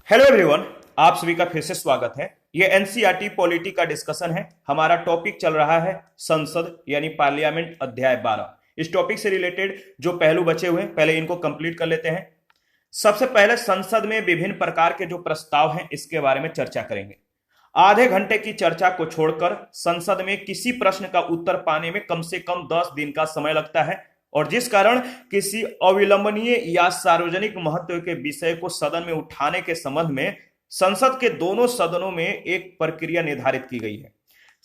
Hello everyone, आप सभी का फिर से स्वागत है। ये एनसीईआरटी पॉलिटी का डिस्कशन है। हमारा टॉपिक चल रहा है संसद यानी पार्लियामेंट अध्याय 12। इस टॉपिक से रिलेटेड जो पहलू बचे हुए हैं पहले इनको कंप्लीट कर लेते हैं। सबसे पहले संसद में विभिन्न प्रकार के जो प्रस्ताव हैं इसके बारे में चर्चा करेंगे। आधे घंटे की चर्चा को छोड़कर संसद में किसी प्रश्न का उत्तर पाने में कम से कम 10 दिन का समय लगता है और जिस कारण किसी अविलंबनीय या सार्वजनिक महत्व के विषय को सदन में उठाने के संबंध में संसद के दोनों सदनों में एक प्रक्रिया निर्धारित की गई है।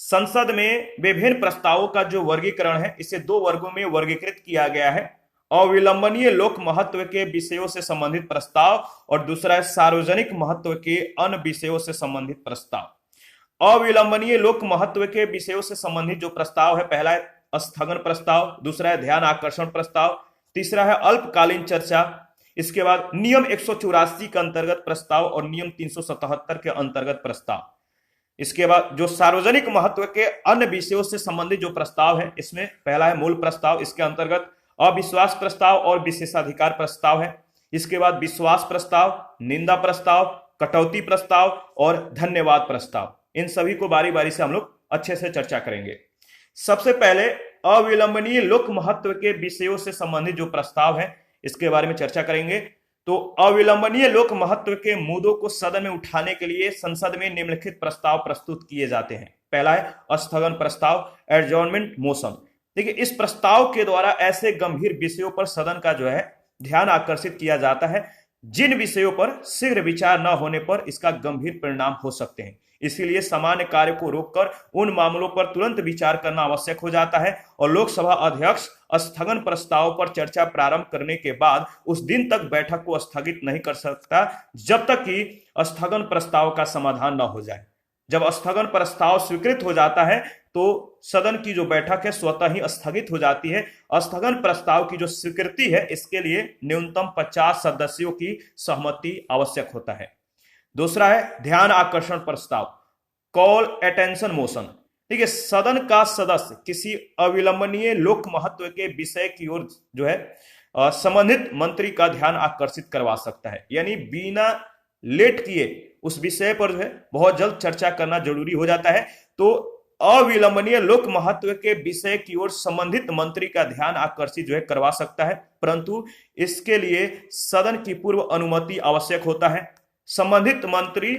संसद में विभिन्न प्रस्तावों का जो वर्गीकरण है इसे दो वर्गों में वर्गीकृत किया गया है। अविलंबनीय लोक महत्व के विषयों से संबंधित प्रस्ताव और दूसरा है सार्वजनिक महत्व के अन्य विषयों से संबंधित प्रस्ताव। अविलंबनीय लोक महत्व के विषयों से संबंधित जो प्रस्ताव है, पहला है स्थगन प्रस्ताव, दूसरा है ध्यान आकर्षण प्रस्ताव, तीसरा है अल्पकालीन चर्चा। इसके बाद नियम 184 के अंतर्गत प्रस्ताव और नियम 377 के अंतर्गत प्रस्ताव। इसके बाद जो सार्वजनिक महत्व के अन्य विषयों से संबंधित जो प्रस्ताव है इसमें पहला है मूल प्रस्ताव, इसके अंतर्गत अविश्वास प्रस्ताव और विशेषाधिकार प्रस्ताव है। इसके बाद विश्वास प्रस्ताव, निंदा प्रस्ताव, कटौती प्रस्ताव और धन्यवाद प्रस्ताव। इन सभी को बारी बारी से हम लोग अच्छे से चर्चा करेंगे। सबसे पहले अविलंबनीय लोक महत्व के विषयों से संबंधित जो प्रस्ताव है इसके बारे में चर्चा करेंगे। तो अविलंबनीय लोक महत्व के मुद्दों को सदन में उठाने के लिए संसद में निम्नलिखित प्रस्ताव प्रस्तुत किए जाते हैं। पहला है स्थगन प्रस्ताव, एडजॉर्नमेंट मोशन। देखिए, इस प्रस्ताव के द्वारा ऐसे गंभीर विषयों पर सदन का जो है ध्यान आकर्षित किया जाता है जिन विषयों पर शीघ्र विचार न होने पर इसका गंभीर परिणाम हो सकते हैं। इसीलिए सामान्य कार्य को रोककर उन मामलों पर तुरंत विचार करना आवश्यक हो जाता है और लोकसभा अध्यक्ष स्थगन प्रस्ताव पर चर्चा प्रारंभ करने के बाद उस दिन तक बैठक को स्थगित नहीं कर सकता जब तक कि स्थगन प्रस्ताव का समाधान न हो जाए। जब स्थगन प्रस्ताव स्वीकृत हो जाता है तो सदन की जो बैठक है स्वतः ही स्थगित हो जाती है। स्थगन प्रस्ताव की जो स्वीकृति है इसके लिए न्यूनतम 50 सदस्यों की सहमति आवश्यक होता है। दूसरा है ध्यान आकर्षण प्रस्ताव, कॉल अटेंशन मोशन। ठीक है, सदन का सदस्य किसी अविलंबनीय लोक महत्व के विषय की ओर जो है संबंधित मंत्री का ध्यान आकर्षित करवा सकता है। यानी बिना लेट किए उस विषय पर जो है बहुत जल्द चर्चा करना जरूरी हो जाता है। तो अविलंबनीय लोक महत्व के विषय की ओर संबंधित मंत्री का ध्यान आकर्षित जो है करवा सकता है, परंतु इसके लिए सदन की पूर्व अनुमति आवश्यक होता है। संबंधित मंत्री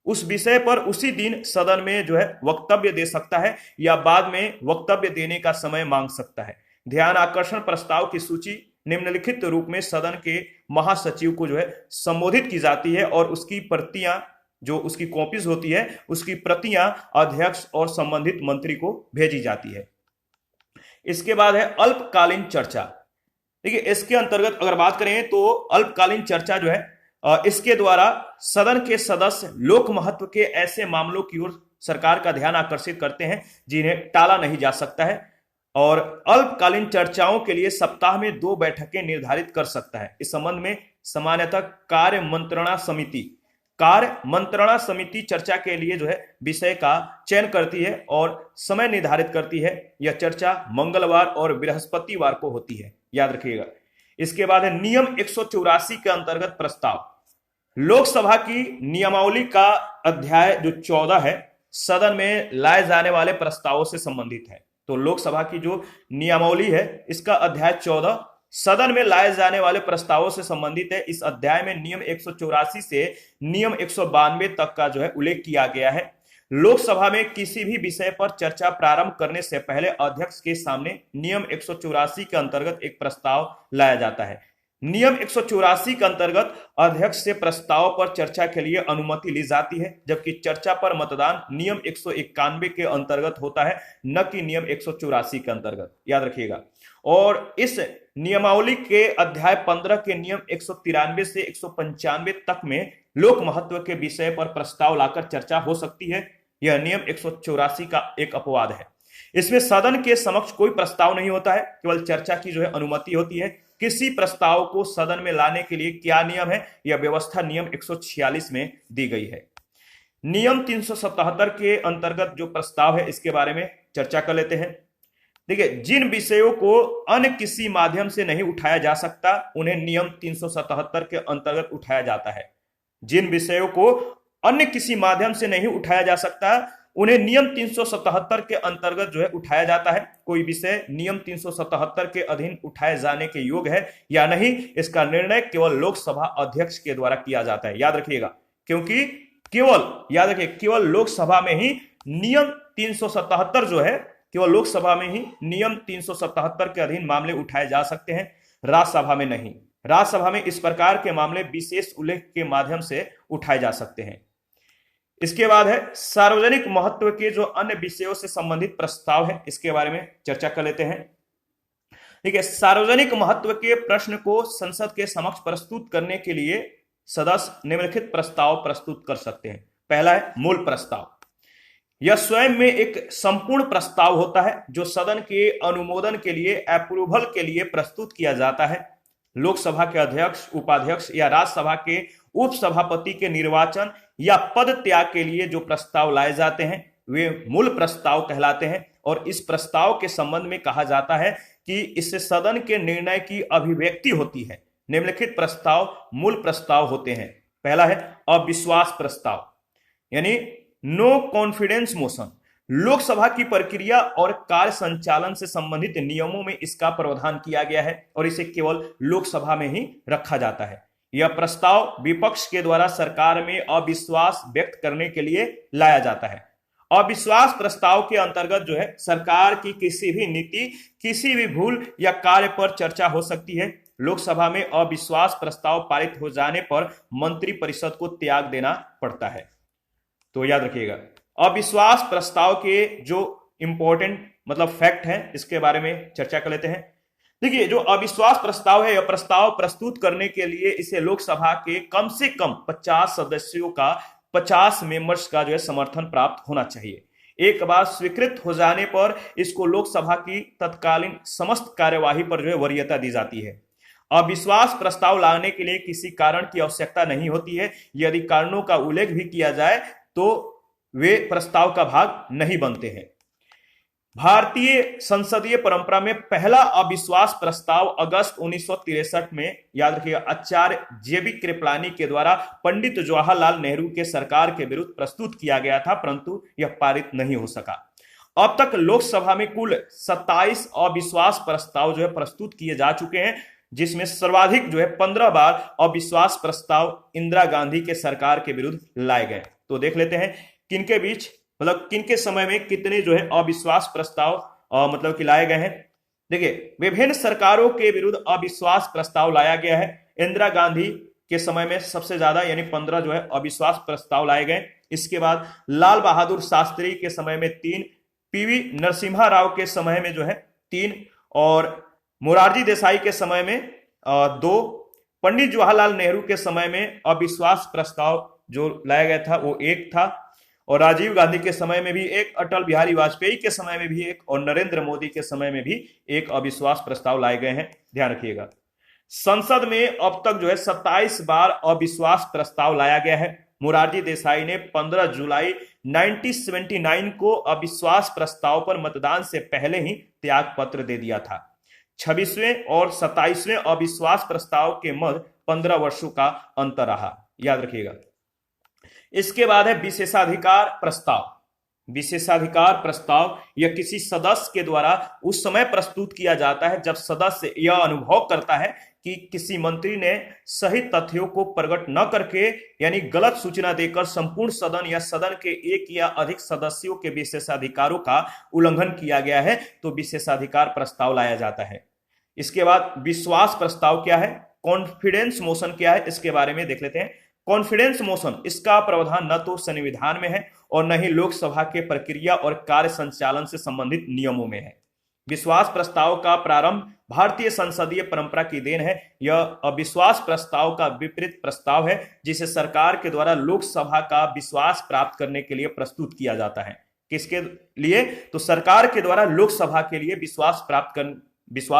उस विषय पर उसी दिन सदन में जो है वक्तव्य दे सकता है या बाद में वक्तव्य देने का समय मांग सकता है। ध्यान आकर्षण प्रस्ताव की सूची निम्नलिखित रूप में सदन के महासचिव को जो है संबोधित की जाती है और उसकी प्रतियां जो उसकी कॉपीज होती है उसकी प्रतियां अध्यक्ष और संबंधित मंत्री को भेजी जाती है। इसके बाद है अल्पकालीन चर्चा। देखिए, इसके अंतर्गत अगर बात करें तो अल्पकालीन चर्चा जो है इसके द्वारा सदन के सदस्य लोक महत्व के ऐसे मामलों की ओर सरकार का ध्यान आकर्षित करते हैं जिन्हें टाला नहीं जा सकता है और अल्पकालीन चर्चाओं के लिए सप्ताह में 2 बैठकें निर्धारित कर सकता है। इस संबंध में सामान्यतः कार्य मंत्रणा समिति चर्चा के लिए जो है विषय का चयन करती है और समय निर्धारित करती है। यह चर्चा मंगलवार और बृहस्पतिवार को होती है, याद रखिएगा। इसके बाद है नियम 184 के अंतर्गत प्रस्ताव। लोकसभा की नियमावली का अध्याय जो 14 है सदन में लाए जाने वाले प्रस्तावों से संबंधित है। तो लोकसभा की जो नियमावली है इसका अध्याय 14 सदन में लाए जाने वाले प्रस्तावों से संबंधित है। इस अध्याय में नियम 184 से नियम 192 तक का जो है उल्लेख किया गया है। लोकसभा में किसी भी विषय पर चर्चा प्रारंभ करने से पहले अध्यक्ष के सामने नियम 184 के अंतर्गत एक प्रस्ताव लाया जाता है। नियम 184 के अंतर्गत अध्यक्ष से प्रस्ताव पर चर्चा के लिए अनुमति ली जाती है, जबकि चर्चा पर मतदान नियम 191 के अंतर्गत होता है, न कि नियम 184 के अंतर्गत, याद रखिएगा। और इस नियमावली के अध्याय 15 के नियम 193 से 195 तक में लोक महत्व के विषय पर प्रस्ताव लाकर चर्चा हो सकती है। यह नियम 184 का एक अपवाद है। इसमें सदन के समक्ष कोई प्रस्ताव नहीं होता है, केवल चर्चा की जो है अनुमति होती है। किसी प्रस्ताव को सदन में लाने के लिए क्या नियम है, यह व्यवस्था नियम 146 में दी गई है। नियम 377 के अंतर्गत जो प्रस्ताव है इसके बारे में चर्चा कर लेते हैं। देखिए, जिन विषयों को अन्य किसी माध्यम से नहीं उठाया जा सकता उन्हें नियम 377 के अंतर्गत उठाया जाता है। जिन विषयों को अन्य किसी माध्यम से नहीं उठाया जा सकता उन्हें नियम 377 के अंतर्गत जो है उठाया जाता है। कोई विषय नियम 377 के अधीन उठाए जाने के योग्य है या नहीं, इसका निर्णय केवल लोकसभा अध्यक्ष के द्वारा किया जाता है। याद रखिएगा, क्योंकि याद रखिए केवल लोकसभा में ही नियम 377 जो है, केवल लोकसभा में ही नियम 377 के अधीन मामले उठाए जा सकते हैं, राज्यसभा में नहीं। राज्यसभा में इस प्रकार के मामले विशेष उल्लेख के माध्यम से उठाए जा सकते हैं। इसके बाद है सार्वजनिक महत्व के जो अन्य विषयों से संबंधित प्रस्ताव है, इसके बारे में चर्चा कर लेते हैं। ठीक है, सार्वजनिक महत्व के प्रश्न को संसद के समक्ष प्रस्तुत करने के लिए सदस्य निम्नलिखित प्रस्ताव प्रस्तुत कर सकते हैं। पहला है मूल प्रस्ताव। यह स्वयं में एक संपूर्ण प्रस्ताव होता है जो सदन के अनुमोदन के लिए, अप्रूवल के लिए प्रस्तुत किया जाता है। लोकसभा के अध्यक्ष, उपाध्यक्ष या राज्यसभा के उपसभापति के निर्वाचन या पद त्याग के लिए जो प्रस्ताव लाए जाते हैं वे मूल प्रस्ताव कहलाते हैं। और इस प्रस्ताव के संबंध में कहा जाता है कि इससे सदन के निर्णय की अभिव्यक्ति होती है। निम्नलिखित प्रस्ताव मूल प्रस्ताव होते हैं। पहला है अविश्वास प्रस्ताव, यानी नो कॉन्फिडेंस मोशन। लोकसभा की प्रक्रिया और कार्य संचालन से संबंधित नियमों में इसका प्रावधान किया गया है और इसे केवल लोकसभा में ही रखा जाता है। यह प्रस्ताव विपक्ष के द्वारा सरकार में अविश्वास व्यक्त करने के लिए लाया जाता है। अविश्वास प्रस्ताव के अंतर्गत जो है सरकार की किसी भी नीति, किसी भी भूल या कार्य पर चर्चा हो सकती है। लोकसभा में अविश्वास प्रस्ताव पारित हो जाने पर मंत्रिपरिषद को त्याग देना पड़ता है। तो याद रखिएगा, अविश्वास प्रस्ताव के जो इंपॉर्टेंट मतलब फैक्ट है इसके बारे में चर्चा कर लेते हैं। देखिए, जो अविश्वास प्रस्ताव है, यह प्रस्ताव प्रस्तुत करने के लिए इसे लोकसभा के कम से कम 50 सदस्यों का, 50 मेंबर्स का जो है समर्थन प्राप्त होना चाहिए। एक बार स्वीकृत हो जाने पर इसको लोकसभा की तत्कालीन समस्त कार्यवाही पर जो है वरीयता दी जाती है। अविश्वास प्रस्ताव लाने के लिए किसी कारण की आवश्यकता नहीं होती है। यदि कारणों का उल्लेख भी किया जाए तो वे प्रस्ताव का भाग नहीं बनते हैं। भारतीय संसदीय परंपरा में पहला अविश्वास प्रस्ताव अगस्त 1963 में, याद रखिएगा, आचार्य जेबी कृपलानी के द्वारा पंडित जवाहरलाल नेहरू के सरकार के विरुद्ध प्रस्तुत किया गया था, परंतु यह पारित नहीं हो सका। अब तक लोकसभा में कुल 27 अविश्वास प्रस्ताव जो है प्रस्तुत किए जा चुके हैं, जिसमें सर्वाधिक जो है 15 बार अविश्वास प्रस्ताव इंदिरा गांधी के सरकार के विरुद्ध लाए गए। तो देख लेते हैं किनके बीच, मतलब किनके समय में कितने जो है अविश्वास प्रस्ताव मतलब कि लाए गए हैं। देखिए, विभिन्न सरकारों के विरुद्ध अविश्वास प्रस्ताव लाया गया है। इंदिरा गांधी के समय में सबसे ज्यादा यानी 15 जो है अविश्वास प्रस्ताव लाए गए। इसके बाद लाल बहादुर शास्त्री के समय में 3, पीवी नरसिम्हा राव के समय में जो है 3 और मोरारजी देसाई के समय में 2, पंडित जवाहरलाल नेहरू के समय में अविश्वास प्रस्ताव जो लाया गया था वो 1 था, और राजीव गांधी के समय में भी 1, अटल बिहारी वाजपेयी के समय में भी 1 और नरेंद्र मोदी के समय में भी 1 अविश्वास प्रस्ताव लाए गए हैं। ध्यान रखिएगा, संसद में अब तक जो है 27 बार अविश्वास प्रस्ताव लाया गया है। मोरारजी देसाई ने 15 जुलाई 1979 को अविश्वास प्रस्ताव पर मतदान से पहले ही त्याग पत्र दे दिया था। 26वें और 27वें अविश्वास प्रस्ताव के मध्य 15 वर्षों का अंतर रहा। याद रखिएगा। इसके बाद है विशेषाधिकार प्रस्ताव। विशेषाधिकार प्रस्ताव यह किसी सदस्य के द्वारा उस समय प्रस्तुत किया जाता है जब सदस्य यह अनुभव करता है कि किसी मंत्री ने सही तथ्यों को प्रकट न करके यानी गलत सूचना देकर संपूर्ण सदन या सदन के एक या अधिक सदस्यों के विशेषाधिकारों का उल्लंघन किया गया है, तो विशेषाधिकार प्रस्ताव लाया जाता है। इसके बाद विश्वास प्रस्ताव क्या है, कॉन्फिडेंस मोशन क्या है, इसके बारे में देख लेते हैं। कॉन्फिडेंस मोशन, इसका प्रावधान न तो संविधान में है और न ही लोकसभा के प्रक्रिया और कार्य संचालन से संबंधित नियमों में है। विश्वास प्रस्ताव का प्रारंभ भारतीय संसदीय परंपरा की देन है। यह अविश्वास प्रस्ताव का विपरीत प्रस्ताव है जिसे सरकार के द्वारा लोकसभा का विश्वास प्राप्त करने के लिए प्रस्तुत किया जाता है। किसके लिए? तो सरकार के द्वारा लोकसभा के लिए विश्वास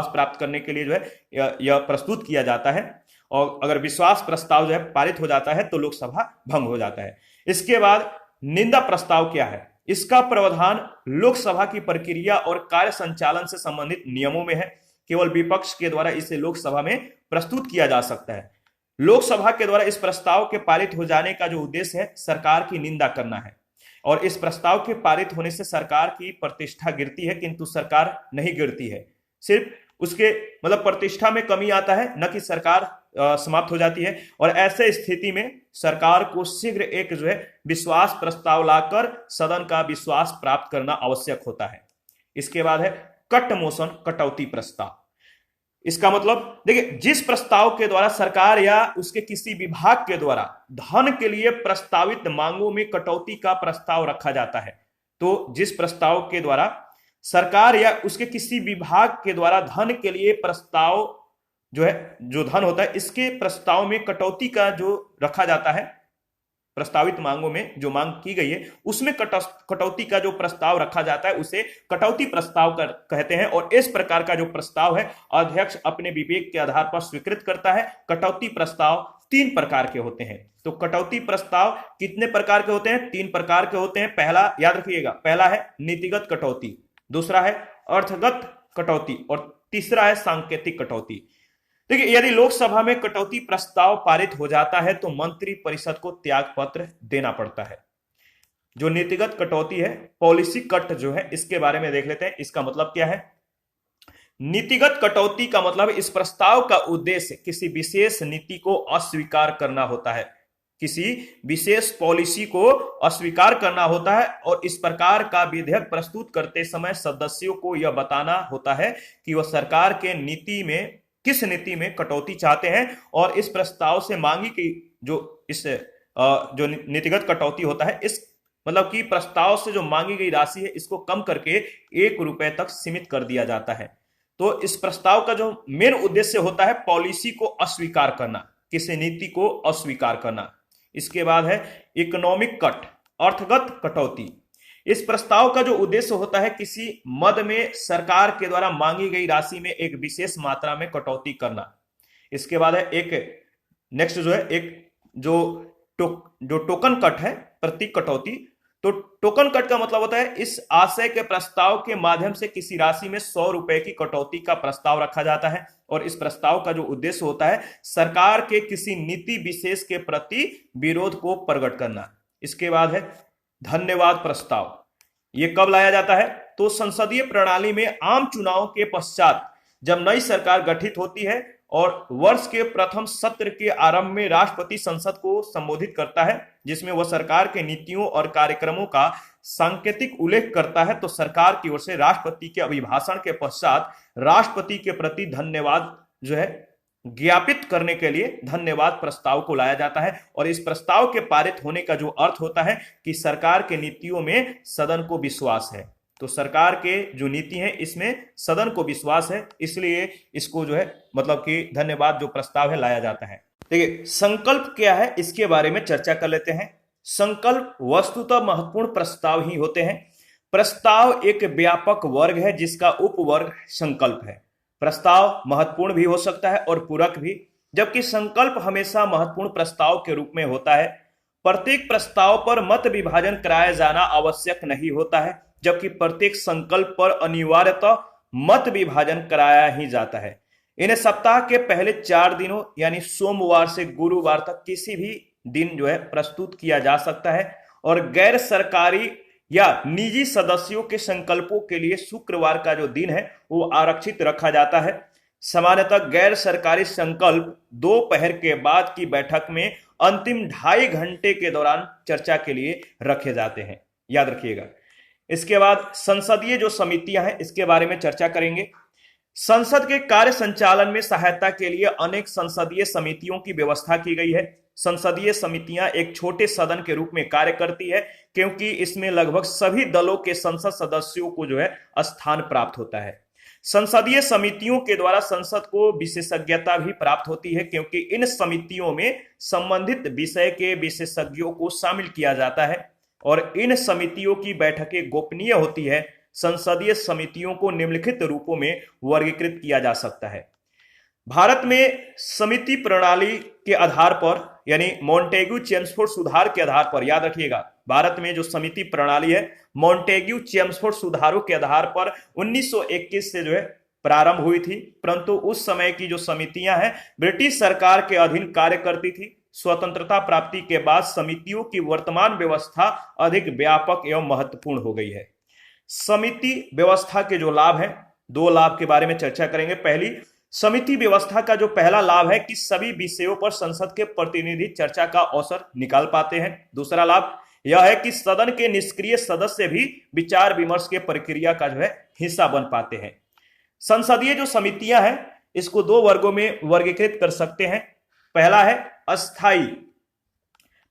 प्राप्त करने के लिए जो है यह प्रस्तुत किया जाता है, और अगर विश्वास प्रस्ताव जो है पारित हो जाता है तो लोकसभा भंग हो जाता है। इसके बाद निंदा प्रस्ताव क्या है, इसका प्रावधान लोकसभा की प्रक्रिया और कार्य संचालन से संबंधित नियमों में है। केवल विपक्ष के द्वारा इसे लोकसभा में प्रस्तुत किया जा सकता है। लोकसभा के द्वारा इस प्रस्ताव के पारित हो जाने का जो उद्देश्य है सरकार की निंदा करना है, और इस प्रस्ताव के पारित होने से सरकार की प्रतिष्ठा गिरती है, किंतु सरकार नहीं गिरती है, सिर्फ उसके मतलब प्रतिष्ठा में कमी आता है, न कि सरकार समाप्त हो जाती है। और ऐसे स्थिति में सरकार को शीघ्र एक जो है विश्वास प्रस्ताव लाकर सदन का विश्वास प्राप्त करना आवश्यक होता है। इसके बाद है कट मोशन, कटौती प्रस्ताव। इसका मतलब देखिए, जिस प्रस्ताव के द्वारा सरकार या उसके किसी विभाग के द्वारा धन के लिए प्रस्तावित मांगों में कटौती का प्रस्ताव रखा जाता है, तो जिस प्रस्ताव के द्वारा सरकार या उसके किसी विभाग के द्वारा धन के लिए प्रस्ताव जो है, जो धन होता है, इसके प्रस्ताव में कटौती का जो रखा जाता है, प्रस्तावित मांगों में जो मांग की गई है उसमें कटौती का जो प्रस्ताव रखा जाता है उसे कटौती प्रस्ताव कहते हैं। और इस प्रकार का जो प्रस्ताव है अध्यक्ष अपने विवेक के आधार पर स्वीकृत करता है। कटौती प्रस्ताव 3 प्रकार के होते हैं। तो कटौती प्रस्ताव कितने प्रकार के होते हैं? 3 प्रकार के होते हैं। पहला याद रखिएगा, पहला है नीतिगत कटौती, दूसरा है अर्थगत कटौती और तीसरा है सांकेतिक कटौती। देखिए, यदि लोकसभा में कटौती प्रस्ताव पारित हो जाता है तो मंत्री परिषद को त्याग पत्र देना पड़ता है। जो नीतिगत कटौती है, पॉलिसी कट जो है, इसके बारे में देख लेते हैं। इसका मतलब क्या है? नीतिगत कटौती का मतलब इस प्रस्ताव का उद्देश्य किसी विशेष नीति को अस्वीकार करना होता है, किसी विशेष पॉलिसी को अस्वीकार करना होता है, और इस प्रकार का विधेयक प्रस्तुत करते समय सदस्यों को यह बताना होता है कि वह सरकार के नीति में किस नीति में कटौती चाहते हैं, और इस प्रस्ताव से मांगी की जो नीतिगत कटौती होता है, इस मतलब कि प्रस्ताव से जो मांगी गई राशि है इसको कम करके 1 रुपए तक सीमित कर दिया जाता है। तो इस प्रस्ताव का जो मेन उद्देश्य होता है पॉलिसी को अस्वीकार करना, किसी नीति को अस्वीकार करना। इसके बाद है इकोनॉमिक कट, अर्थगत कटौती। इस प्रस्ताव का जो उद्देश्य होता है किसी मद में सरकार के द्वारा मांगी गई राशि में एक विशेष मात्रा में कटौती करना। इसके बाद है एक नेक्स्ट जो है एक जो टोकन कट है, प्रतीक कटौती। तो टोकन कट का मतलब होता है इस आशय के प्रस्ताव के माध्यम से किसी राशि में 100 रुपए की कटौती का प्रस्ताव रखा जाता है, और इस प्रस्ताव का जो उद्देश्य होता है सरकार के किसी नीति विशेष के प्रति विरोध को प्रकट करना। इसके बाद है धन्यवाद प्रस्ताव। यह कब लाया जाता है? तो संसदीय प्रणाली में आम चुनाव के पश्चात जब नई सरकार गठित होती है और वर्ष के प्रथम सत्र के आरंभ में राष्ट्रपति संसद को संबोधित करता है, जिसमें वह सरकार के नीतियों और कार्यक्रमों का सांकेतिक उल्लेख करता है, तो सरकार की ओर से राष्ट्रपति के अभिभाषण के पश्चात राष्ट्रपति के प्रति धन्यवाद जो है ज्ञापित करने के लिए धन्यवाद प्रस्ताव को लाया जाता है। और इस प्रस्ताव के पारित होने का जो अर्थ होता है कि सरकार के नीतियों में सदन को विश्वास है। तो सरकार के जो नीति है इसमें सदन को विश्वास है, इसलिए इसको जो है मतलब कि धन्यवाद जो प्रस्ताव है लाया जाता है। देखिए, संकल्प क्या है इसके बारे में चर्चा कर लेते हैं। संकल्प वस्तुतः महत्वपूर्ण प्रस्ताव ही होते हैं। प्रस्ताव एक व्यापक वर्ग है जिसका उपवर्ग संकल्प है। प्रस्ताव महत्वपूर्ण भी हो सकता है और पूरक भी, जबकि संकल्प हमेशा महत्वपूर्ण प्रस्ताव के रूप में होता है। प्रत्येक प्रस्ताव पर मत विभाजन कराया जाना आवश्यक नहीं होता है, जबकि प्रत्येक संकल्प पर अनिवार्यतः मत विभाजन कराया ही जाता है। इन्हें सप्ताह के पहले 4 दिनों यानी सोमवार से गुरुवार तक किसी भी दिन जो है प्रस्तुत किया जा सकता है, और गैर सरकारी या निजी सदस्यों के संकल्पों के लिए शुक्रवार का जो दिन है वो आरक्षित रखा जाता है। सामान्यतः गैर सरकारी संकल्प दोपहर के बाद की बैठक में अंतिम 2.5 घंटे के दौरान चर्चा के लिए रखे जाते हैं, याद रखिएगा। इसके बाद संसदीय जो समितियां हैं इसके बारे में चर्चा करेंगे। संसद के कार्य संचालन में सहायता के लिए अनेक संसदीय समितियों की व्यवस्था की गई है। संसदीय समितियां एक छोटे सदन के रूप में कार्य करती है, क्योंकि इसमें लगभग सभी दलों के संसद सदस्यों को जो है स्थान प्राप्त होता है। संसदीय समितियों के द्वारा संसद को विशेषज्ञता भी प्राप्त होती है, क्योंकि इन समितियों में संबंधित विषय के विशेषज्ञों को शामिल किया जाता है और इन समितियों की बैठकें गोपनीय होती है। संसदीय समितियों को निम्नलिखित रूपों में वर्गीकृत किया जा सकता है। भारत में समिति प्रणाली के आधार पर यानी मॉन्टेग्यू चेम्सफोर्ड सुधार के आधार पर, याद रखिएगा, भारत में जो समिति प्रणाली है मॉन्टेग्यू चेम्सफोर्ड सुधारों के आधार पर 1921 से जो है प्रारंभ हुई थी, परंतु उस समय की जो समितियां हैं ब्रिटिश सरकार के अधीन कार्य करती थी। स्वतंत्रता प्राप्ति के बाद समितियों की वर्तमान व्यवस्था अधिक व्यापक एवं महत्वपूर्ण हो गई है। समिति व्यवस्था के जो लाभ हैं, दो लाभ के बारे में चर्चा करेंगे। पहली, समिति व्यवस्था का जो पहला लाभ है कि सभी विषयों पर संसद के प्रतिनिधि चर्चा का अवसर निकाल पाते हैं। दूसरा लाभ यह है कि सदन के निष्क्रिय सदस्य भी विचार विमर्श के प्रक्रिया का जो है हिस्सा बन पाते हैं। संसदीय जो समितियां हैं इसको दो वर्गों में वर्गीकृत कर सकते हैं। पहला है अस्थाई,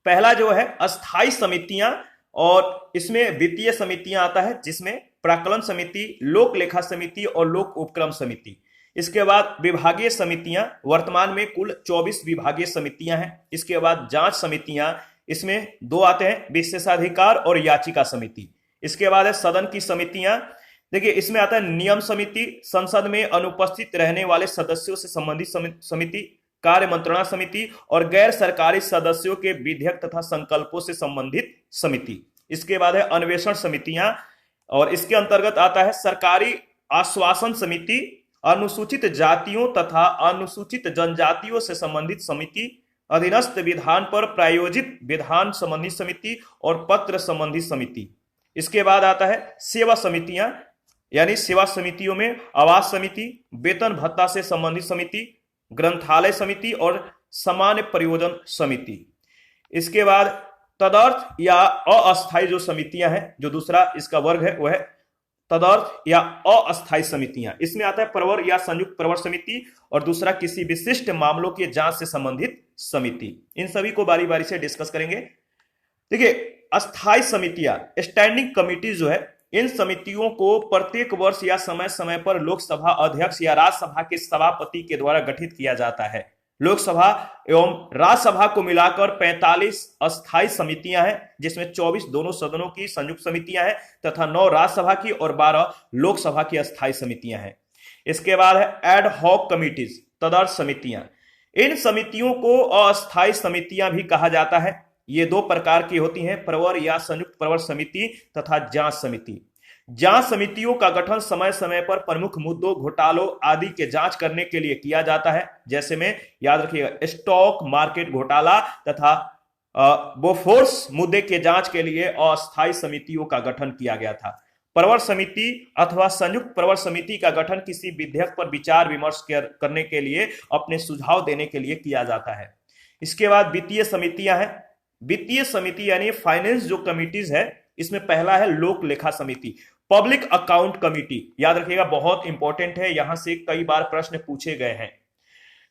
पहला जो है अस्थाई समितियां, और इसमें वित्तीय समितियां आता है जिसमें प्राक्कलन समिति, लोक लेखा समिति और लोक उपक्रम समिति। इसके बाद विभागीय समितियां, वर्तमान में कुल 24 विभागीय समितियां हैं। इसके बाद जांच समितियां, इसमें दो आते हैं, विशेषाधिकार और याचिका समिति। इसके बाद है सदन की समितियां। देखिए इसमें आता है नियम समिति, संसद में अनुपस्थित रहने वाले सदस्यों से संबंधित समिति, कार्य मंत्रणा समिति और गैर सरकारी सदस्यों के विधेयक तथा संकल्पों से संबंधित समिति। इसके बाद है अन्वेषण समितियां, और इसके अंतर्गत आता है सरकारी आश्वासन समिति, अनुसूचित जातियों तथा अनुसूचित जनजातियों से संबंधित समिति, अधीनस्थ विधान पर प्रायोजित विधान संबंधी समिति और पत्र संबंधी समिति। इसके बाद आता है सेवा समितियां, यानी सेवा समितियों में आवास समिति, वेतन भत्ता से संबंधित समिति, ग्रंथालय समिति और सामान्य प्रयोजन समिति। इसके बाद तदर्थ या अस्थायी जो समितियां हैं, जो दूसरा इसका वर्ग है वह है तदर्थ या अस्थायी समितियां। इसमें आता है प्रवर या संयुक्त प्रवर समिति, और दूसरा किसी विशिष्ट मामलों की जांच से संबंधित समिति। इन सभी को बारी बारी से डिस्कस करेंगे। देखिए अस्थायी समितियां, स्टैंडिंग कमिटी जो है, इन समितियों को प्रत्येक वर्ष या समय समय पर लोकसभा अध्यक्ष या राज्यसभा के सभापति के द्वारा गठित किया जाता है। लोकसभा एवं राज्यसभा को मिलाकर 45 अस्थायी समितियां हैं, जिसमें 24 दोनों सदनों की संयुक्त समितियां हैं तथा 9 राज्यसभा की और 12 लोकसभा की अस्थायी समितियां हैं। इसके बाद है एड हॉक कमिटीज, तदर्थ समितियां। इन समितियों को अस्थायी समितियां भी कहा जाता है। ये दो प्रकार की होती हैं, प्रवर या संयुक्त प्रवर समिति तथा जांच समिति। जांच समितियों का गठन समय समय पर प्रमुख मुद्दों, घोटालों आदि के जांच करने के लिए किया जाता है। जैसे में याद रखिएगा स्टॉक मार्केट घोटाला तथा बोफोर्स मुद्दे के जांच के लिए अस्थायी समितियों का गठन किया गया था। प्रवर समिति अथवा संयुक्त प्रवर समिति का गठन किसी विधेयक पर विचार विमर्श करने के लिए, अपने सुझाव देने के लिए किया जाता है। इसके बाद वित्तीय समितियां हैं। वित्तीय समिति यानी फाइनेंस जो कमिटीज है, इसमें पहला है लोक लेखा समिति, पब्लिक अकाउंट कमिटी। याद रखिएगा बहुत इंपॉर्टेंट है, यहां से कई बार प्रश्न पूछे गए हैं।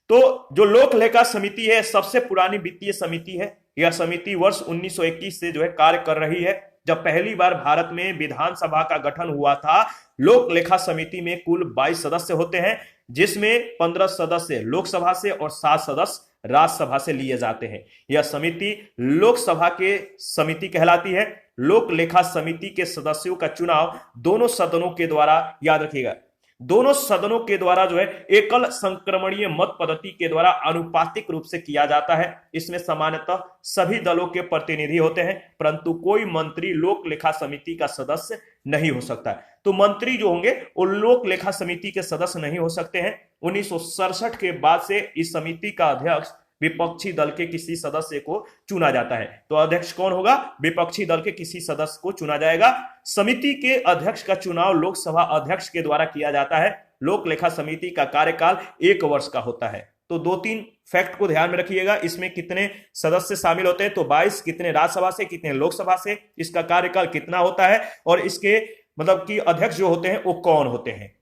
तो जो लोक लेखा समिति है सबसे पुरानी वित्तीय समिति है। यह समिति वर्ष 1921 से जो है कार्य कर रही है। जब पहली बार भारत में विधानसभा का गठन हुआ था, लोक लेखा समिति में कुल 22 सदस्य होते हैं, जिसमें 15 सदस्य लोकसभा से और 7 सदस्य राज्यसभा से लिए जाते हैं। यह समिति लोकसभा के समिति कहलाती है। लोक लेखा समिति के सदस्यों का चुनाव दोनों सदनों के द्वारा, याद रखिएगा, दोनों सदनों के द्वारा जो है एकल संक्रमणीय मत पद्धति के द्वारा अनुपातिक रूप से किया जाता है। इसमें सामान्यतः सभी दलों के प्रतिनिधि होते हैं, परंतु कोई मंत्री लोक लेखा समिति का सदस्य नहीं हो सकता। तो मंत्री जो होंगे वो लोक लेखा समिति के सदस्य नहीं हो सकते हैं। 1967 के बाद से इस समिति का अध्यक्ष विपक्षी दल के किसी सदस्य को चुना जाता है। तो अध्यक्ष कौन होगा? विपक्षी दल के किसी सदस्य को चुना जाएगा। समिति के अध्यक्ष का चुनाव लोकसभा अध्यक्ष के द्वारा किया जाता है। लोक लेखा समिति का कार्यकाल 1 वर्ष का होता है। तो 2-3 फैक्ट को ध्यान में रखिएगा। इसमें कितने सदस्य शामिल होते हैं? तो 22। कितने राज्यसभा से, कितने लोकसभा से, इसका कार्यकाल कितना होता है, और इसके मतलब कि अध्यक्ष जो होते हैं वो कौन होते हैं।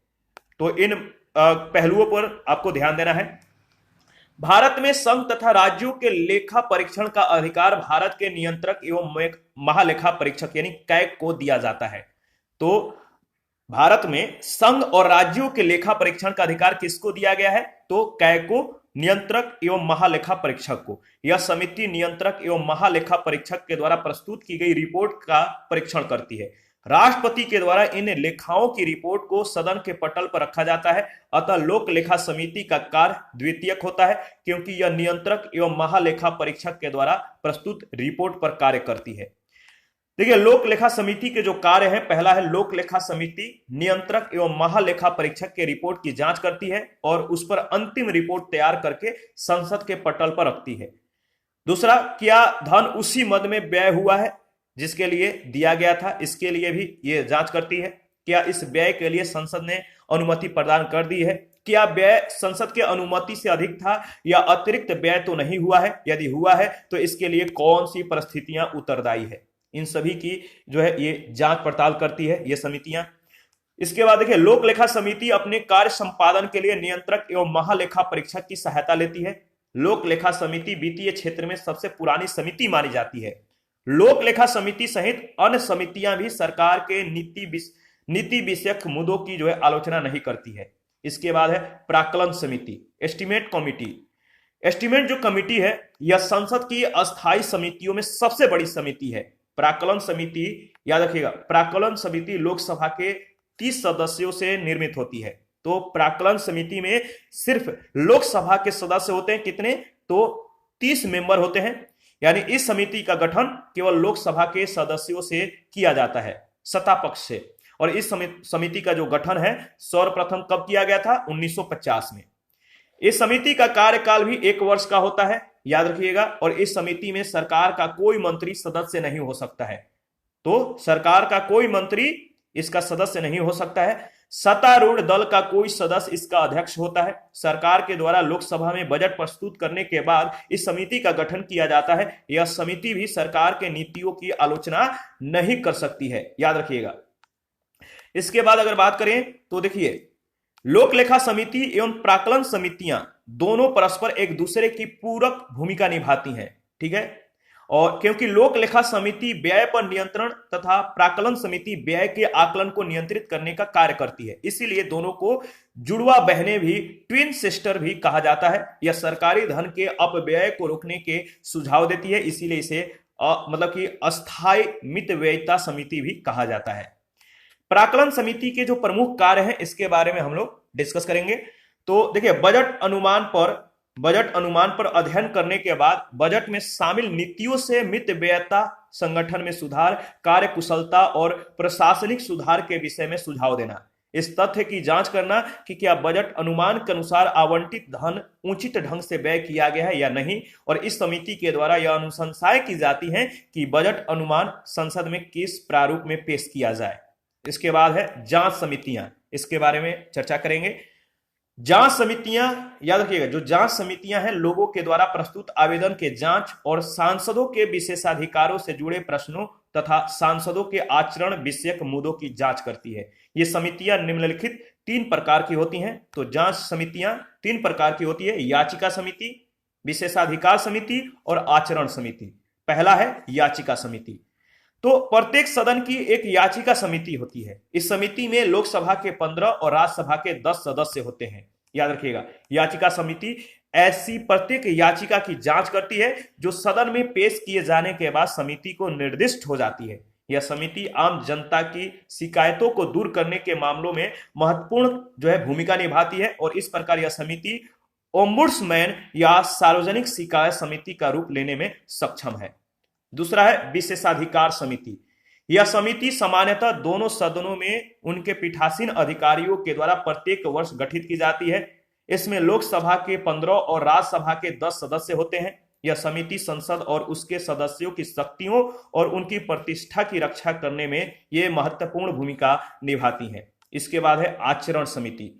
तो इन पहलुओं पर आपको ध्यान देना है। भारत में संघ तथा राज्यों के लेखा परीक्षण का अधिकार भारत के नियंत्रक एवं महालेखा परीक्षक यानी कैग को दिया जाता है। तो भारत में संघ और राज्यों के लेखा परीक्षण का अधिकार किसको दिया गया है? तो कैग को, नियंत्रक एवं महालेखा परीक्षक को। यह समिति नियंत्रक एवं महालेखा परीक्षक के द्वारा प्रस्तुत की गई रिपोर्ट का परीक्षण करती है। राष्ट्रपति के द्वारा इन लेखाओं की रिपोर्ट को सदन के पटल पर रखा जाता है। अतः लोक लेखा समिति का कार्य द्वितीयक होता है, क्योंकि यह नियंत्रक एवं महालेखा परीक्षक के द्वारा प्रस्तुत रिपोर्ट पर कार्य करती है। देखिए, लोक लेखा समिति के जो कार्य हैं, पहला है लोक लेखा समिति नियंत्रक एवं महालेखा परीक्षक के रिपोर्ट की जांच करती है और उस पर अंतिम रिपोर्ट तैयार करके संसद के पटल पर रखती है। दूसरा, क्या धन उसी मद में व्यय हुआ है जिसके लिए दिया गया था, इसके लिए भी ये जांच करती है। क्या इस व्यय के लिए संसद ने अनुमति प्रदान कर दी है, क्या व्यय संसद के अनुमति से अधिक था या अतिरिक्त व्यय तो नहीं हुआ है, यदि हुआ है तो इसके लिए कौन सी परिस्थितियां उत्तरदायी है, इन सभी की जो है ये जांच पड़ताल करती है ये समितियां। इसके बाद देखिए, लोक लेखा समिति अपने कार्य संपादन के लिए नियंत्रक एवं महालेखा परीक्षक की सहायता लेती है। लोक लेखा समिति वित्तीय क्षेत्र में सबसे पुरानी समिति मानी जाती है। लोक लेखा समिति सहित अन्य समितियां भी सरकार के नीति विषयक मुद्दों की जो है आलोचना नहीं करती है। इसके बाद है प्राक्कलन समिति, एस्टीमेट कमिटी। एस्टीमेट जो कमिटी है यह संसद की अस्थायी समितियों में सबसे बड़ी समिति है। प्राक्कलन समिति, याद रखिएगा, प्राक्कलन समिति लोकसभा के 30 सदस्यों से निर्मित होती है। तो प्राक्कलन समिति में सिर्फ लोकसभा के सदस्य होते हैं, कितने, तो 30 मेंबर होते हैं। यानी इस समिति का गठन केवल लोकसभा के सदस्यों से किया जाता है, सत्ता पक्ष से। और इस समिति का जो गठन है सर्वप्रथम कब किया गया था, 1950 में। इस समिति का कार्यकाल भी 1 वर्ष का होता है, याद रखिएगा। और इस समिति में सरकार का कोई मंत्री सदस्य नहीं हो सकता है। तो सरकार का कोई मंत्री इसका सदस्य नहीं हो सकता है। सत्तारूढ़ दल का कोई सदस्य इसका अध्यक्ष होता है। सरकार के द्वारा लोकसभा में बजट प्रस्तुत करने के बाद इस समिति का गठन किया जाता है। यह समिति भी सरकार के नीतियों की आलोचना नहीं कर सकती है, याद रखिएगा। इसके बाद अगर बात करें तो देखिए, लोक लेखा समिति एवं प्राक्कलन समितियां दोनों परस्पर एक दूसरे की पूरक भूमिका निभाती हैं, ठीक है। और क्योंकि लोक लेखा समिति व्यय पर नियंत्रण तथा प्राक्कलन समिति व्यय के आकलन को नियंत्रित करने का कार्य करती है, इसीलिए दोनों को जुड़वा बहनें भी, ट्विन सिस्टर भी कहा जाता है। यह सरकारी धन के अपव्यय को रोकने के सुझाव देती है, इसीलिए इसे मतलब कि अस्थायी मितव्ययिता समिति भी कहा जाता है। प्राक्कलन समिति के जो प्रमुख कार्य हैं इसके बारे में हम लोग डिस्कस करेंगे। तो देखिए, बजट अनुमान पर अध्ययन करने के बाद बजट में शामिल नीतियों से मितव्ययिता, संगठन में सुधार, कार्य कुशलता और प्रशासनिक सुधार के विषय में सुझाव देना। इस तथ्य की जांच करना कि क्या बजट अनुमान के अनुसार आवंटित धन उचित ढंग से व्यय किया गया है या नहीं। और इस समिति के द्वारा यह अनुशंसाएं की जाती हैं कि बजट अनुमान संसद में किस प्रारूप में पेश किया जाए। इसके बाद है जांच समितियां, इसके बारे में चर्चा करेंगे। जांच समितियां, याद रखिएगा, जो जांच समितियां हैं लोगों के द्वारा प्रस्तुत आवेदन के जांच और सांसदों के विशेषाधिकारों से जुड़े प्रश्नों तथा सांसदों के आचरण विषयक मुद्दों की जांच करती है। ये समितियां निम्नलिखित 3 प्रकार की होती हैं। तो जांच समितियां 3 प्रकार की होती है, याचिका समिति, विशेषाधिकार समिति और आचरण समिति। पहला है याचिका समिति। तो प्रत्येक सदन की एक याचिका समिति होती है। इस समिति में लोकसभा के 15 और राज्यसभा के 10 सदस्य होते हैं, याद रखिएगा। याचिका समिति ऐसी प्रत्येक याचिका की जांच करती है जो सदन में पेश किए जाने के बाद समिति को निर्दिष्ट हो जाती है। यह समिति आम जनता की शिकायतों को दूर करने के मामलों में महत्वपूर्ण जो है भूमिका निभाती है और इस प्रकार यह समिति ओम्बुड्समैन या सार्वजनिक शिकायत समिति का रूप लेने में सक्षम है। दूसरा है विशेषाधिकार समिति। यह समिति सामान्यतः दोनों सदनों में उनके पीठासीन अधिकारियों के द्वारा प्रत्येक वर्ष गठित की जाती है। इसमें लोकसभा के 15 और राज्यसभा के 10 सदस्य होते हैं। यह समिति संसद और उसके सदस्यों की शक्तियों और उनकी प्रतिष्ठा की रक्षा करने में ये महत्वपूर्ण भूमिका निभाती है। इसके बाद है आचरण समिति,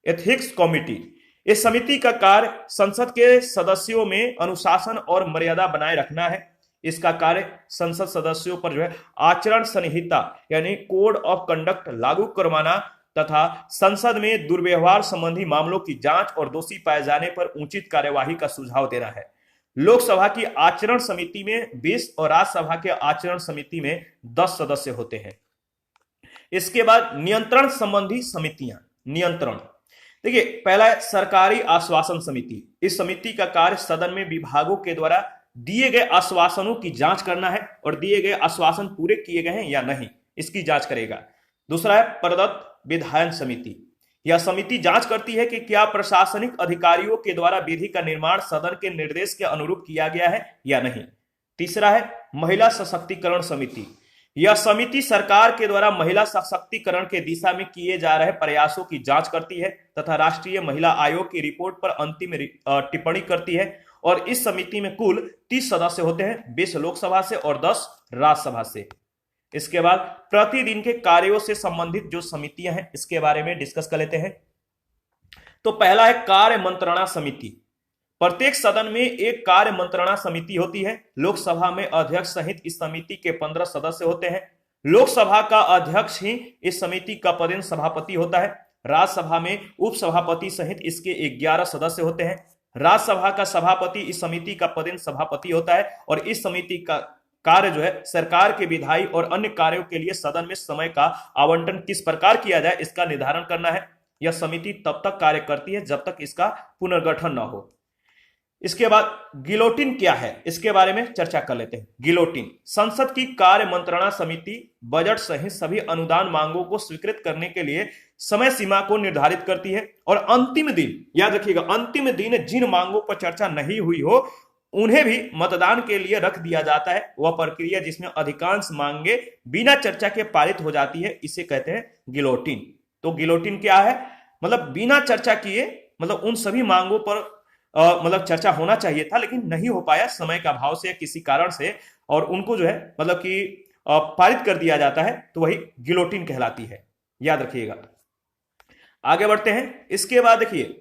एथिक्स कमिटी। इस समिति का कार्य संसद के सदस्यों में अनुशासन और मर्यादा बनाए रखना है। इसका कार्य संसद सदस्यों पर जो है आचरण संहिता यानी कोड ऑफ कंडक्ट लागू करवाना तथा संसद में दुर्व्यवहार संबंधी मामलों की जांच और दोषी पाए जाने पर उचित कार्यवाही का सुझाव देना है। लोकसभा की आचरण समिति में 20 और राज्यसभा के आचरण समिति में 10 सदस्य होते हैं। इसके बाद नियंत्रण संबंधी समितियां। नियंत्रण, देखिए, पहला है सरकारी आश्वासन समिति। इस समिति का कार्य सदन में विभागों के द्वारा दिए गए आश्वासनों की जांच करना है और दिए गए आश्वासन पूरे किए गए हैं या नहीं, इसकी जांच करेगा। दूसरा है प्रदत्त विधायन समिति। यह समिति जांच करती है कि क्या प्रशासनिक अधिकारियों के द्वारा विधि का निर्माण सदन के निर्देश के अनुरूप किया गया है या नहीं। तीसरा है महिला सशक्तिकरण समिति। यह समिति सरकार के द्वारा महिला सशक्तिकरण के दिशा में किए जा रहे प्रयासों की जांच करती है तथा राष्ट्रीय महिला आयोग की रिपोर्ट पर अंतिम टिप्पणी करती है। और इस समिति में कुल 30 सदस्य होते हैं, 20 लोकसभा से और 10 राज्यसभा से। इसके बाद प्रतिदिन के कार्यों से संबंधित जो समितियां हैं इसके बारे में डिस्कस कर लेते हैं। तो पहला है कार्य मंत्रणा समिति। प्रत्येक सदन में एक कार्य मंत्रणा समिति होती है। लोकसभा में अध्यक्ष सहित इस समिति के 15 सदस्य होते हैं। लोकसभा का अध्यक्ष ही इस समिति का पदेन सभापति होता है। राज्यसभा में उपसभापति सहित इसके 11 सदस्य होते हैं। राज्यसभा का सभापति इस समिति का पदेन सभापति होता है। और इस समिति का कार्य जो है सरकार के विधायी और अन्य कार्यों के लिए सदन में समय का आवंटन किस प्रकार किया जाए इसका निर्धारण करना है। यह समिति तब तक कार्य करती है जब तक इसका पुनर्गठन न हो। इसके बाद गिलोटिन क्या है इसके बारे में चर्चा कर लेते हैं। गिलोटिन संसद की कार्य मंत्रणा समिति बजट सहित सभी अनुदान मांगों को स्वीकृत करने के लिए समय सीमा को निर्धारित करती है और अंतिम दिन, याद रखिएगा, अंतिम दिन जिन मांगों पर चर्चा नहीं हुई हो उन्हें भी मतदान के लिए रख दिया जाता है। वह प्रक्रिया जिसमें अधिकांश मांगे बिना चर्चा के पारित हो जाती है, इसे कहते हैं गिलोटिन। तो गिलोटिन क्या है, मतलब बिना चर्चा किए, मतलब उन सभी मांगों पर मतलब चर्चा होना चाहिए था लेकिन नहीं हो पाया समय का अभाव से या किसी कारण से, और उनको जो है मतलब कि पारित कर दिया जाता है, तो वही गिलोटिन कहलाती है, याद रखिएगा। आगे बढ़ते हैं। इसके बाद देखिए,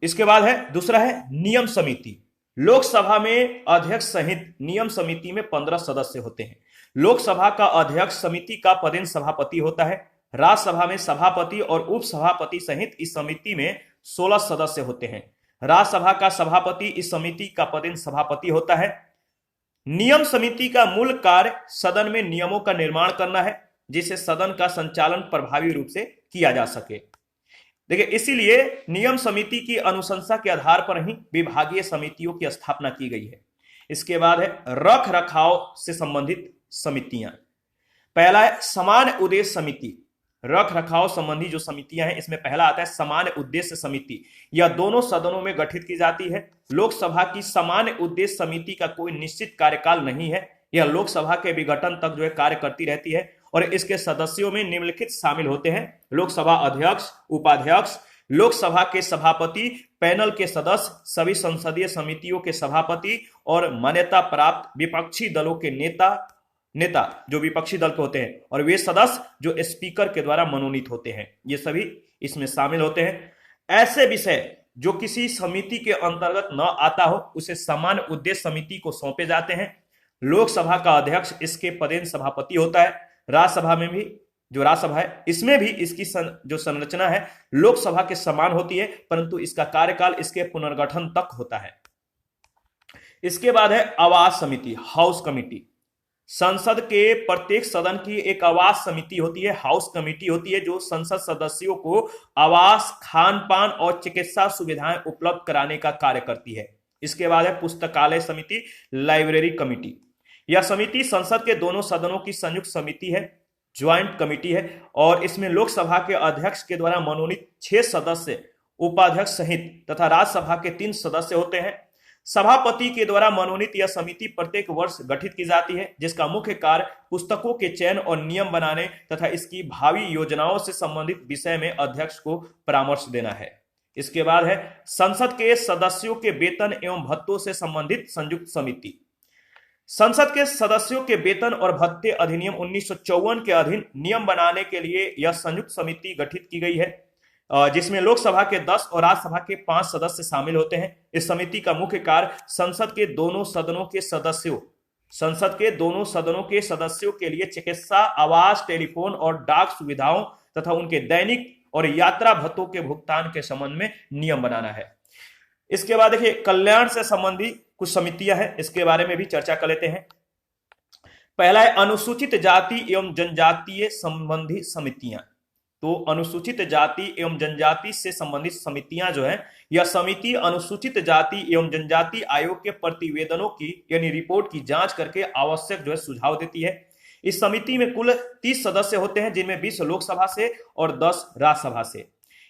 इसके बाद है दूसरा है नियम समिति। लोकसभा में अध्यक्ष सहित नियम समिति में 15 सदस्य होते हैं। लोकसभा का अध्यक्ष समिति का पदेन सभापति होता है। राज्यसभा में सभापति और उपसभापति सहित इस समिति में 16 सदस्य होते हैं। राज्यसभा का सभापति इस समिति का पदेन सभापति होता है। नियम समिति का मूल कार्य सदन में नियमों का निर्माण करना है जिससे सदन का संचालन प्रभावी रूप से किया जा सके। देखिए, इसीलिए नियम समिति की अनुशंसा के आधार पर ही विभागीय समितियों की स्थापना की गई है। इसके बाद है रख रखाव से संबंधित समितियां। पहला है सामान्य उद्देश्य समिति। रख रखाव संबंधी जो समितियां हैं इसमें पहला आता है सामान्य उद्देश्य समिति। यह दोनों सदनों में गठित की जाती है। लोकसभा की सामान्य उद्देश्य समिति का कोई निश्चित कार्यकाल नहीं है। यह लोकसभा के विघटन तक जो है कार्य करती रहती है और इसके सदस्यों में निम्नलिखित शामिल होते हैं: लोकसभा अध्यक्ष, उपाध्यक्ष, लोकसभा के सभापति, पैनल के सदस्य, सभी संसदीय समितियों के सभापति और मान्यता प्राप्त विपक्षी दलों के नेता जो विपक्षी दल के होते हैं, और वे सदस्य जो स्पीकर के द्वारा मनोनीत होते हैं, ये सभी इसमें शामिल होते हैं। ऐसे विषय जो किसी समिति के अंतर्गत न आता हो उसे सामान्य उद्देश्य समिति को सौंपे जाते हैं। लोकसभा का अध्यक्ष इसके पदेन सभापति होता है। राज्यसभा में भी जो राज्यसभा है इसमें भी इसकी जो संरचना है लोकसभा के समान होती है, परंतु इसका कार्यकाल इसके पुनर्गठन तक होता है। इसके बाद है आवास समिति, हाउस कमिटी। संसद के प्रत्येक सदन की एक आवास समिति होती है, हाउस कमिटी होती है, जो संसद सदस्यों को आवास, खान पान और चिकित्सा सुविधाएं उपलब्ध कराने का कार्य करती है। इसके बाद है पुस्तकालय समिति, लाइब्रेरी कमिटी। यह समिति संसद के दोनों सदनों की संयुक्त समिति है, ज्वाइंट कमिटी है, और इसमें लोकसभा के अध्यक्ष के द्वारा मनोनीत 6 सदस्य, उपाध्यक्ष सहित तथा राज्यसभा के 3 सदस्य होते हैं। सभापति के द्वारा मनोनीत यह समिति प्रत्येक वर्ष गठित की जाती है, जिसका मुख्य कार्य पुस्तकों के चयन और नियम बनाने तथा इसकी भावी योजनाओं से संबंधित विषय में अध्यक्ष को परामर्श देना है। इसके बाद है संसद के सदस्यों के वेतन एवं भत्तों से संबंधित संयुक्त समिति। संसद के सदस्यों के वेतन और भत्ते अधिनियम 1954 के अधीन नियम बनाने के लिए यह संयुक्त समिति गठित की गई है, जिसमें लोकसभा के 10 और राज्यसभा के 5 सदस्य शामिल होते हैं। इस समिति का मुख्य कार्य संसद के दोनों सदनों के सदस्यों के लिए चिकित्सा, आवास, टेलीफोन और डाक सुविधाओं तथा उनके दैनिक और यात्रा भत्तों के भुगतान के संबंध में नियम बनाना है। इसके बाद देखिए कल्याण से संबंधी कुछ समितियां हैं, इसके बारे में भी चर्चा कर लेते हैं। पहला है अनुसूचित जाति एवं जनजातीय संबंधी समितियां। तो अनुसूचित जाति एवं जनजाति से संबंधित समितियां जो है, यह समिति अनुसूचित जाति एवं जनजाति आयोग के प्रतिवेदनों की यानी रिपोर्ट की जांच करके आवश्यक जो है सुझाव देती है। इस समिति में कुल 30 सदस्य होते हैं, जिनमें 20 लोकसभा से और 10 राज्यसभा से।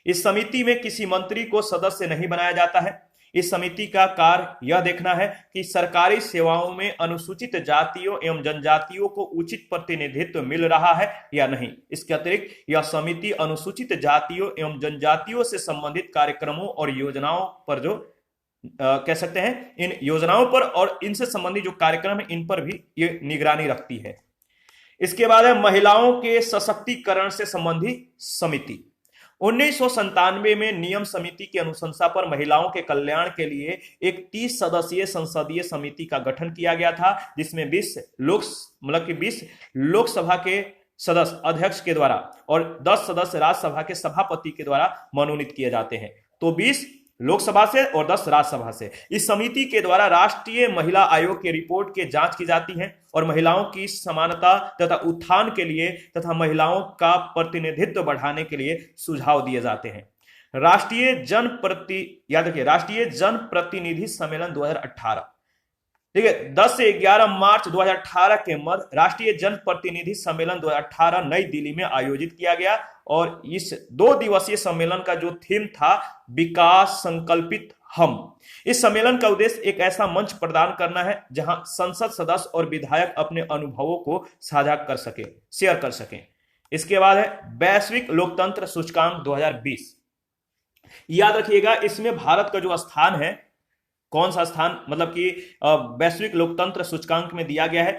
इस समिति में किसी मंत्री को सदस्य नहीं बनाया जाता है। इस समिति का कार्य यह देखना है कि सरकारी सेवाओं में अनुसूचित जातियों एवं जनजातियों को उचित प्रतिनिधित्व मिल रहा है या नहीं। इसके अतिरिक्त यह समिति अनुसूचित जातियों एवं जनजातियों से संबंधित कार्यक्रमों और योजनाओं पर जो कह सकते हैं, इन योजनाओं पर और इनसे संबंधित जो कार्यक्रम है इन पर भी ये निगरानी रखती है। इसके बाद है महिलाओं के सशक्तिकरण से संबंधित समिति। 1997 में नियम समिति की अनुशंसा पर महिलाओं के कल्याण के लिए एक 30 सदस्यीय संसदीय समिति का गठन किया गया था, जिसमें 20 लोकसभा के सदस्य अध्यक्ष के द्वारा और 10 सदस्य राज्यसभा के सभापति के द्वारा मनोनीत किए जाते हैं। तो 20 लोकसभा से और 10 राज्यसभा से। इस समिति के द्वारा राष्ट्रीय महिला आयोग की रिपोर्ट की जांच की जाती है और महिलाओं की समानता तथा उत्थान के लिए तथा महिलाओं का प्रतिनिधित्व बढ़ाने के लिए सुझाव दिए जाते हैं। राष्ट्रीय जनप्रतिनिधि सम्मेलन 2018, ठीक है, 10 से 11 मार्च 2018 के मध्य राष्ट्रीय जनप्रतिनिधि सम्मेलन 2018 नई दिल्ली में आयोजित किया गया और इस 2 दिवसीय सम्मेलन का जो थीम था विकास संकल्पित हम। इस सम्मेलन का उद्देश्य एक ऐसा मंच प्रदान करना है जहां संसद सदस्य और विधायक अपने अनुभवों को साझा कर सके, शेयर कर सकें। इसके बाद है वैश्विक लोकतंत्र सूचकांक 2020। याद रखिएगा, इसमें भारत का जो स्थान है, कौन सा स्थान, मतलब कि वैश्विक लोकतंत्र सूचकांक में दिया गया है,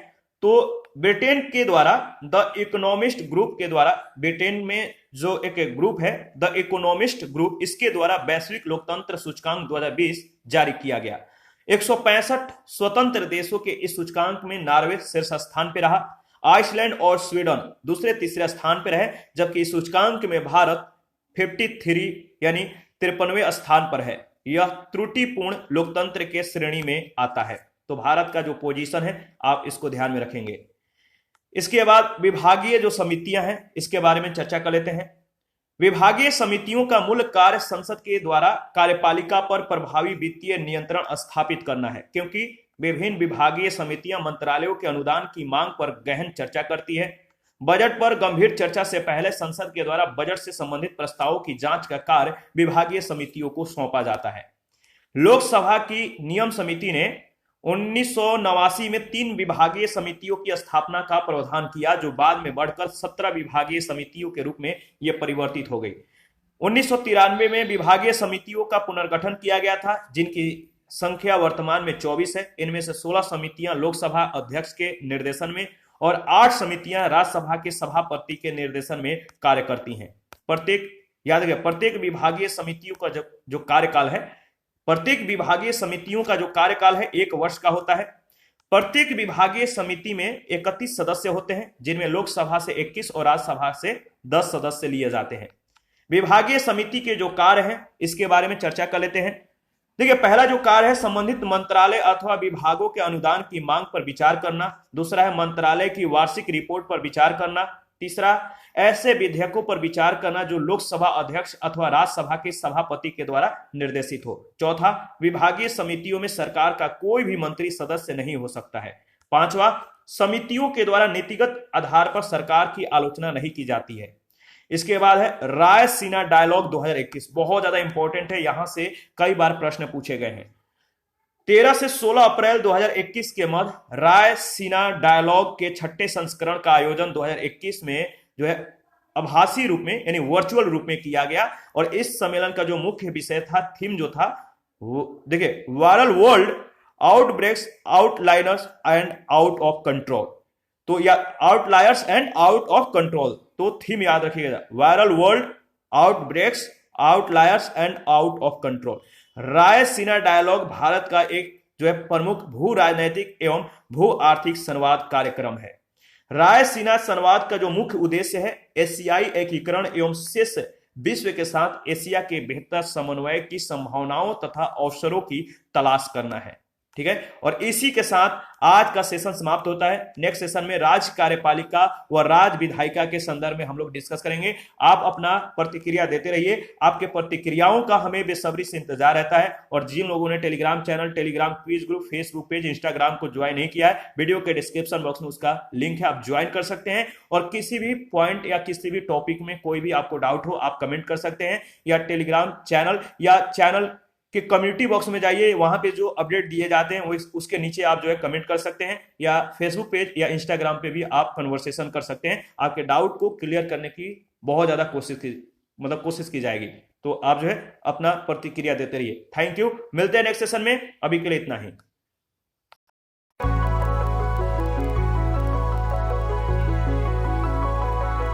तो ब्रिटेन के द्वारा द इकोनॉमिस्ट ग्रुप के द्वारा, ब्रिटेन में जो एक ग्रुप है द इकोनॉमिस्ट ग्रुप, इसके द्वारा वैश्विक लोकतंत्र सूचकांक 2020 जारी किया गया। 165 स्वतंत्र देशों के इस सूचकांक में नॉर्वे शीर्ष स्थान पर रहा, आइसलैंड और स्वीडन दूसरे तीसरे स्थान पर रहे, जबकि इस सूचकांक में भारत 53 यानी 53वें स्थान पर है। यह त्रुटिपूर्ण लोकतंत्र के श्रेणी में आता है। तो भारत का जो पोजीशन है आप इसको ध्यान में रखेंगे। इसके बाद विभागीय जो समितियां हैं इसके बारे में चर्चा कर लेते हैं। विभागीय समितियों का मूल कार्य संसद के द्वारा कार्यपालिका पर प्रभावी वित्तीय नियंत्रण स्थापित करना है, क्योंकि विभिन्न विभागीय समितियां मंत्रालयों के अनुदान की मांग पर गहन चर्चा करती है। बजट पर गंभीर चर्चा से पहले संसद के द्वारा बजट से संबंधित प्रस्तावों की जांच का कार्य विभागीय समितियों को सौंपा जाता है। लोकसभा की नियम समिति ने 1989 में 3 विभागीय समितियों की स्थापना का प्रावधान किया, जो बाद में बढ़कर 17 विभागीय समितियों के रूप में यह परिवर्तित हो गई। 1993 में विभागीय समितियों का पुनर्गठन किया गया था, जिनकी संख्या वर्तमान में 24 है। इनमें से 16 समितियां लोकसभा अध्यक्ष के निर्देशन में और 8 समितियां राज्यसभा के सभापति के निर्देशन में कार्य करती हैं। प्रत्येक विभागीय समितियों का जो कार्यकाल है, प्रत्येक विभागीय समितियों का जो कार्यकाल है 1 वर्ष का होता है। प्रत्येक विभागीय समिति में 31 सदस्य होते हैं, जिनमें लोकसभा से 21 और राज्यसभा से 10 सदस्य लिए जाते हैं। विभागीय समिति के जो कार्य हैं इसके बारे में चर्चा कर लेते हैं। देखिए, पहला जो कार्य है संबंधित मंत्रालय अथवा विभागों के अनुदान की मांग पर विचार करना। दूसरा है मंत्रालय की वार्षिक रिपोर्ट पर विचार करना। तीसरा, ऐसे विधेयकों पर विचार करना जो लोकसभा अध्यक्ष अथवा राज्यसभा के सभापति के द्वारा निर्देशित हो। चौथा, विभागीय समितियों में सरकार का कोई भी मंत्री सदस्य नहीं हो सकता है। पांचवा, समितियों के द्वारा नीतिगत आधार पर सरकार की आलोचना नहीं की जाती है। इसके बाद है रायसीना डायलॉग 2021, बहुत ज्यादा इंपॉर्टेंट है, यहां से कई बार प्रश्न पूछे गए हैं। 13 से 16 अप्रैल 2021 के मध्य रायसीना डायलॉग के 6ठे संस्करण का आयोजन 2021 में जो है आभासी रूप में यानी वर्चुअल रूप में किया गया और इस सम्मेलन का जो मुख्य विषय था, थीम जो था वो देखिए, viral world outbreaks outliners and out of control. तो या outliers and out of control, तो थीम याद रखिएगा, viral world outbreaks outliers and out of control. Raisina dialogue Bharat का एक जो है प्रमुख भू राजनैतिक एवं भू आर्थिक संवाद कार्यक्रम है। रायसीना संवाद का जो मुख्य उद्देश्य है एशियाई एकीकरण एवं शेष विश्व के साथ एशिया के बेहतर समन्वय की संभावनाओं तथा अवसरों की तलाश करना है। ठीक है, और इसी के साथ आज का सेशन समाप्त होता है। नेक्स्ट सेशन में राज्य कार्यपालिका व राज्य विधायिका के संदर्भ में हम लोग डिस्कस करेंगे। आप अपना प्रतिक्रिया देते रहिए, आपके प्रतिक्रियाओं का हमें बेसब्री से इंतजार रहता है। और जिन लोगों ने Telegram channel, Telegram quiz group, Facebook page, Instagram को ज्वाइन नहीं किया है, वीडियो के डिस्क्रिप्शन बॉक्स में उसका लिंक है, आप ज्वाइन कर सकते हैं। और किसी भी पॉइंट या किसी भी टॉपिक में कोई भी आपको डाउट हो, आप कमेंट कर सकते हैं, या टेलीग्राम चैनल या चैनल कि कम्युनिटी बॉक्स में जाइए, वहां पे जो अपडेट दिए जाते हैं वो उसके नीचे आप जो है कमेंट कर सकते हैं, या फेसबुक पेज या इंस्टाग्राम पे भी आप कन्वर्सेशन कर सकते हैं। आपके डाउट को क्लियर करने की बहुत ज्यादा कोशिश की जाएगी। तो आप जो है अपना प्रतिक्रिया देते रहिए। थैंक यू, मिलते हैं नेक्स्ट सेशन में, अभी के लिए इतना ही।